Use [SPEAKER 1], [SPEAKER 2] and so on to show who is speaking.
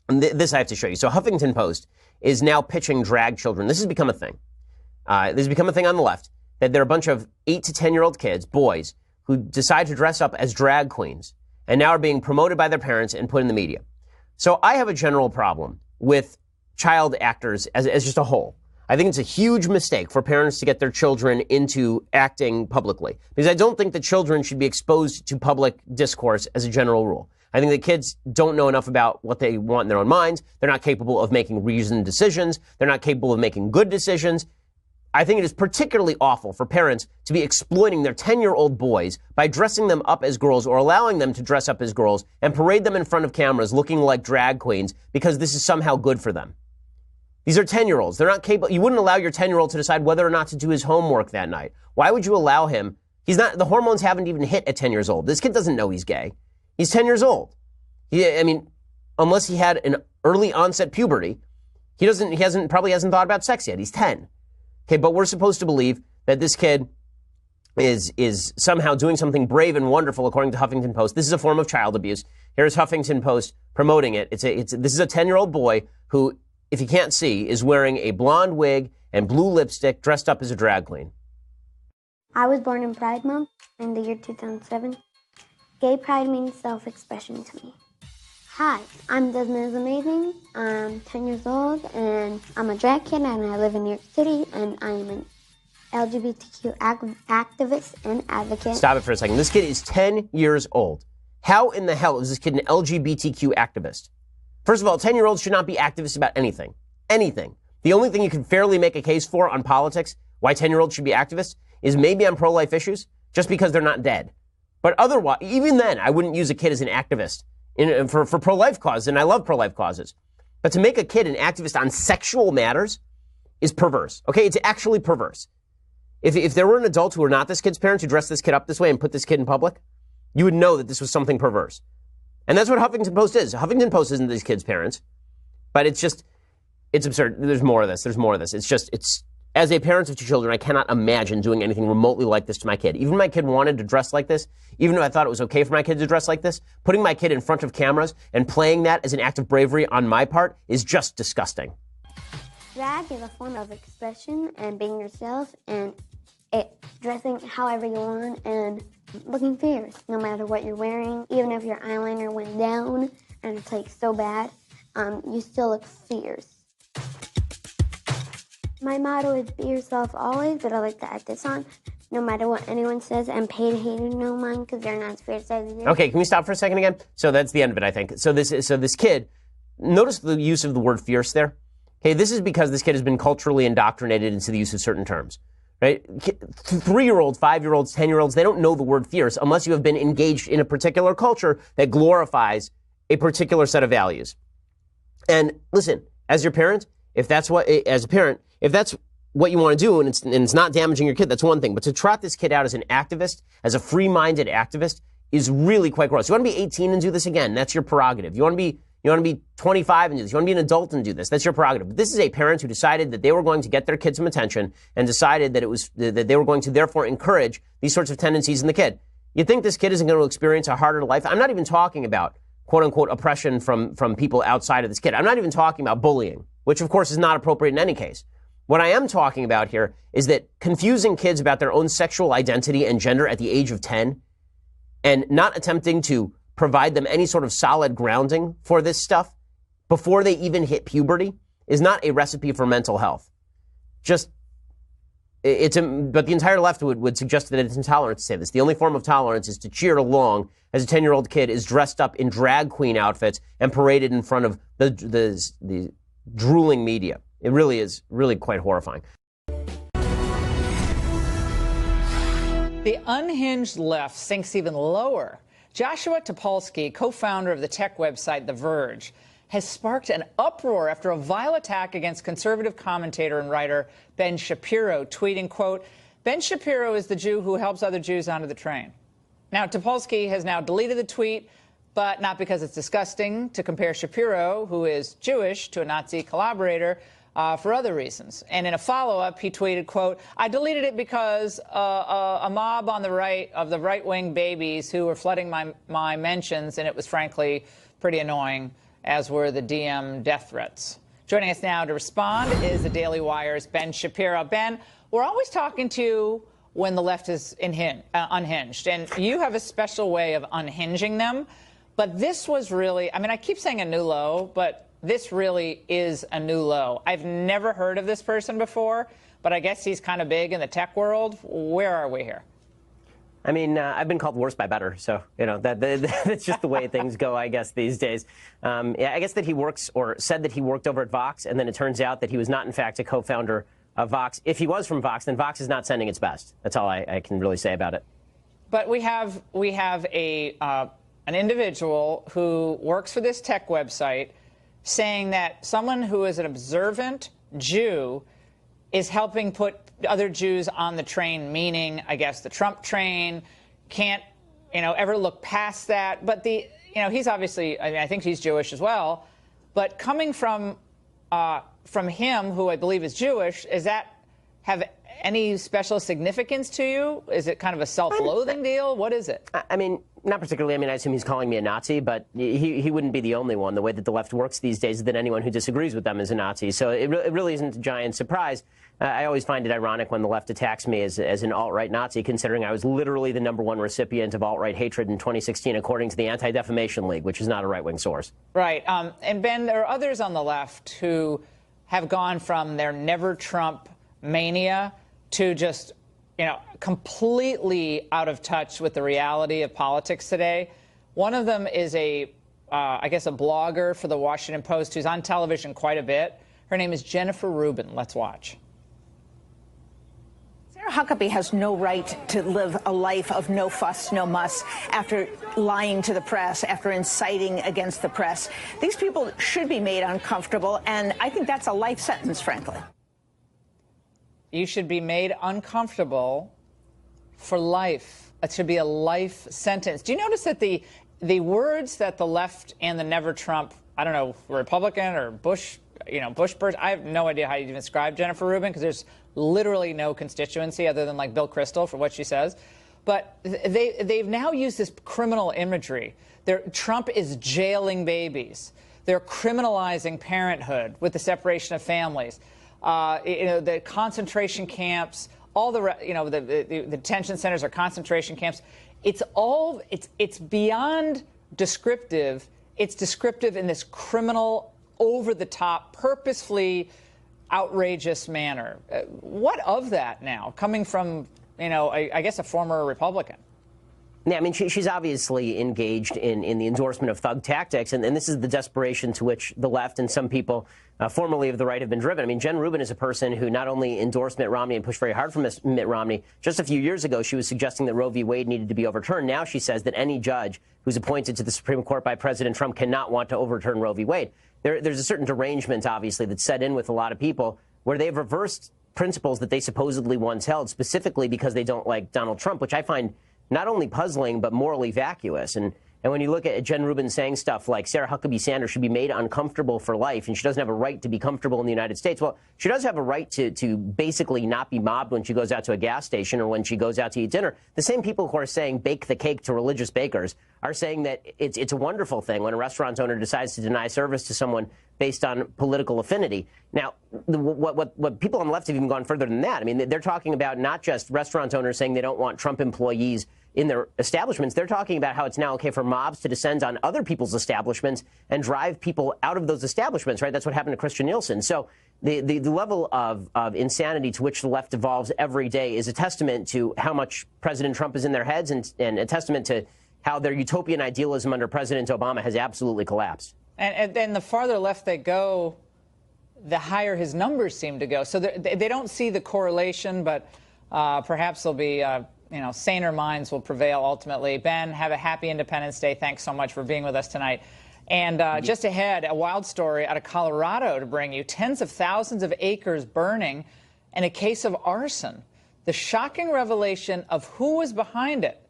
[SPEAKER 1] This I have to show you. So Huffington Post is now pitching drag children. This has become a thing. This has become a thing on the left, that there are a bunch of 8 to 10-year-old kids, boys, who decide to dress up as drag queens and now are being promoted by their parents and put in the media. So I have a general problem with child actors as just a whole. I think it's a huge mistake for parents to get their children into acting publicly, because I don't think that children should be exposed to public discourse as a general rule. I think that kids don't know enough about what they want in their own minds. They're not capable of making reasoned decisions. They're not capable of making good decisions. I think it is particularly awful for parents to be exploiting their 10-year-old boys by dressing them up as girls or allowing them to dress up as girls and parade them in front of cameras looking like drag queens because this is somehow good for them. These are 10-year-olds. They're not capable. You wouldn't allow your 10-year-old to decide whether or not to do his homework that night. Why would you allow him? The hormones haven't even hit at 10 years old. This kid doesn't know he's gay. He's 10 years old. Unless he had an early onset puberty, he probably hasn't thought about sex yet. He's 10. Okay, but we're supposed to believe that this kid is somehow doing something brave and wonderful, according to Huffington Post. This is a form of child abuse. Here's Huffington Post promoting it. This is a 10-year-old boy who, if you can't see, is wearing a blonde wig and blue lipstick, dressed up as a drag queen.
[SPEAKER 2] I was born in Pride Month in the year 2007. Gay pride means self-expression to me. Hi, I'm Desmond is Amazing. I'm 10 years old, and I'm a drag kid, and I live in New York City, and I am an LGBTQ activist and advocate.
[SPEAKER 1] Stop it for a second. This kid is 10 years old. How in the hell is this kid an LGBTQ activist? First of all, 10-year-olds should not be activists about anything. Anything. The only thing you can fairly make a case for on politics, why 10-year-olds should be activists, is maybe on pro-life issues, just because they're not dead. But otherwise, even then, I wouldn't use a kid as an activist for pro-life causes, and I love pro-life causes. But to make a kid an activist on sexual matters is perverse. Okay, it's actually perverse. If there were an adult who were not this kid's parents who dressed this kid up this way and put this kid in public, you would know that this was something perverse. And that's what Huffington Post is. Huffington Post isn't these kids' parents, but it's absurd. There's more of this. It's as a parent of 2 children, I cannot imagine doing anything remotely like this to my kid. Even if my kid wanted to dress like this, even if I thought it was okay for my kid to dress like this, putting my kid in front of cameras and playing that as an act of bravery on my part is just disgusting.
[SPEAKER 2] Drag is a form of expression and being yourself and dressing however you want and looking fierce, no matter what you're wearing. Even if your eyeliner went down and it's like so bad, you still look fierce. My motto is be yourself always, but I like to add this on. No matter what anyone says, and paid haters don't mind because they're not as fierce as you.
[SPEAKER 1] Okay, can we stop for a second again? So that's the end of it, I think. So this kid, notice the use of the word fierce there. Okay, this is because this kid has been culturally indoctrinated into the use of certain terms, right? 3-year-olds, 5-year-olds, 10-year-olds, they don't know the word fierce unless you have been engaged in a particular culture that glorifies a particular set of values. And listen, as your parent, if that's what you want to do and it's not damaging your kid, that's one thing. But to trot this kid out as an activist, as a free-minded activist, is really quite gross. You want to be 18 and do this again, that's your prerogative. You want to be 25 and do this. You want to be an adult and do this. That's your prerogative. But this is a parent who decided that they were going to get their kid some attention and decided that they were going to therefore encourage these sorts of tendencies in the kid. You think this kid isn't going to experience a harder life? I'm not even talking about quote-unquote oppression from people outside of this kid. I'm not even talking about bullying, which of course is not appropriate in any case. What I am talking about here is that confusing kids about their own sexual identity and gender at the age of 10 and not attempting to provide them any sort of solid grounding for this stuff before they even hit puberty is not a recipe for mental health. But the entire left would suggest that it's intolerant to say this. The only form of tolerance is to cheer along as a 10-year-old kid is dressed up in drag queen outfits and paraded in front of the drooling media. It really is quite horrifying.
[SPEAKER 3] The unhinged left sinks even lower. Joshua Topolsky, co-founder of the tech website The Verge, has sparked an uproar after a vile attack against conservative commentator and writer Ben Shapiro, tweeting, quote, "Ben Shapiro is the Jew who helps other Jews onto the train." Now, Topolsky has now deleted the tweet, but not because it's disgusting to compare Shapiro, who is Jewish, to a Nazi collaborator, for other reasons. And in a follow-up, he tweeted, quote, "I deleted it because a mob on the right of the right-wing babies who were flooding my mentions, and it was frankly pretty annoying as were the DM death threats. Joining us now to respond is the Daily Wire's Ben Shapiro. Ben, we're always talking to you when the left is unhinged, and you have a special way of unhinging them. But this was really, I mean, I keep saying a new low, but this really is a new low. I've never heard of this person before, but I guess he's kind of big in the tech world. Where are we here?
[SPEAKER 1] I mean, I've been called worse by better, so, you know, that's just the way things go, I guess, these days. Yeah, I guess that he works, or said that he worked over at Vox, and then it turns out that he was not, in fact, a co-founder of Vox. If he was from Vox, then Vox is not sending its best. That's all I can really say about it.
[SPEAKER 3] But we have an individual who works for this tech website saying that someone who is an observant Jew is helping put other Jews on the train, meaning, I guess, the Trump train, can't, ever look past that. But he's obviously, I mean, I think he's Jewish as well. But coming from him, who I believe is Jewish, does that have any special significance to you? Is it kind of a self-loathing deal? What is it?
[SPEAKER 1] I mean, not particularly. I mean, I assume he's calling me a Nazi, but he wouldn't be the only one. The way that the left works these days is that anyone who disagrees with them is a Nazi. So it really isn't a giant surprise. I always find it ironic when the left attacks me as an alt-right Nazi, considering I was literally the #1 recipient of alt-right hatred in 2016, according to the Anti-Defamation League, which is not a right-wing source.
[SPEAKER 3] Right. And, Ben, there are others on the left who have gone from their never-Trump mania to just, completely out of touch with the reality of politics today. One of them is I guess a blogger for the Washington Post who's on television quite a bit. Her name is Jennifer Rubin. Let's watch.
[SPEAKER 4] Sarah Huckabee has no right to live a life of no fuss, no muss after lying to the press, after inciting against the press. These people should be made uncomfortable, and I think that's a life sentence, frankly.
[SPEAKER 3] You should be made uncomfortable for life. It should be a life sentence. Do you notice that the words that the left and the never Trump, I don't know, Republican or Bush, Bush person, I have no idea how you even describe Jennifer Rubin, because there's literally no constituency other than like Bill Kristol for what she says. But they've now used this criminal imagery. Trump is jailing babies. They're criminalizing parenthood with the separation of families. The concentration camps, all the detention centers are concentration camps. It's beyond descriptive. It's descriptive in this criminal, over-the-top, purposefully outrageous manner. What of that now, coming from, I guess a former Republican?
[SPEAKER 1] Yeah, I mean, she's obviously engaged in the endorsement of thug tactics, and this is the desperation to which the left and some people formerly of the right have been driven. I mean, Jen Rubin is a person who not only endorsed Mitt Romney and pushed very hard for Mitt Romney. Just a few years ago, she was suggesting that Roe v. Wade needed to be overturned. Now she says that any judge who's appointed to the Supreme Court by President Trump cannot want to overturn Roe v. Wade. There's a certain derangement, obviously, that's set in with a lot of people where they've reversed principles that they supposedly once held, specifically because they don't like Donald Trump, which I find not only puzzling, but morally vacuous. And when you look at Jen Rubin saying stuff like Sarah Huckabee Sanders should be made uncomfortable for life, and she doesn't have a right to be comfortable in the United States. Well, she does have a right to basically not be mobbed when she goes out to a gas station or when she goes out to eat dinner. The same people who are saying bake the cake to religious bakers are saying that it's a wonderful thing when a restaurant owner decides to deny service to someone based on political affinity. Now, what people on the left have even gone further than that. I mean, they're talking about not just restaurant owners saying they don't want Trump employees in their establishments. They're talking about how it's now okay for mobs to descend on other people's establishments and drive people out of those establishments, right? That's what happened to Christian Nielsen. So the level of insanity to which the left evolves every day is a testament to how much President Trump is in their heads and a testament to how their utopian idealism under President Obama has absolutely collapsed.
[SPEAKER 3] And then the farther left they go, the higher his numbers seem to go. So they don't see the correlation, but perhaps there'll be, saner minds will prevail ultimately. Ben, have a happy Independence Day. Thanks so much for being with us tonight. And just ahead, a wild story out of Colorado to bring you. Tens of thousands of acres burning and a case of arson. The shocking revelation of who was behind it.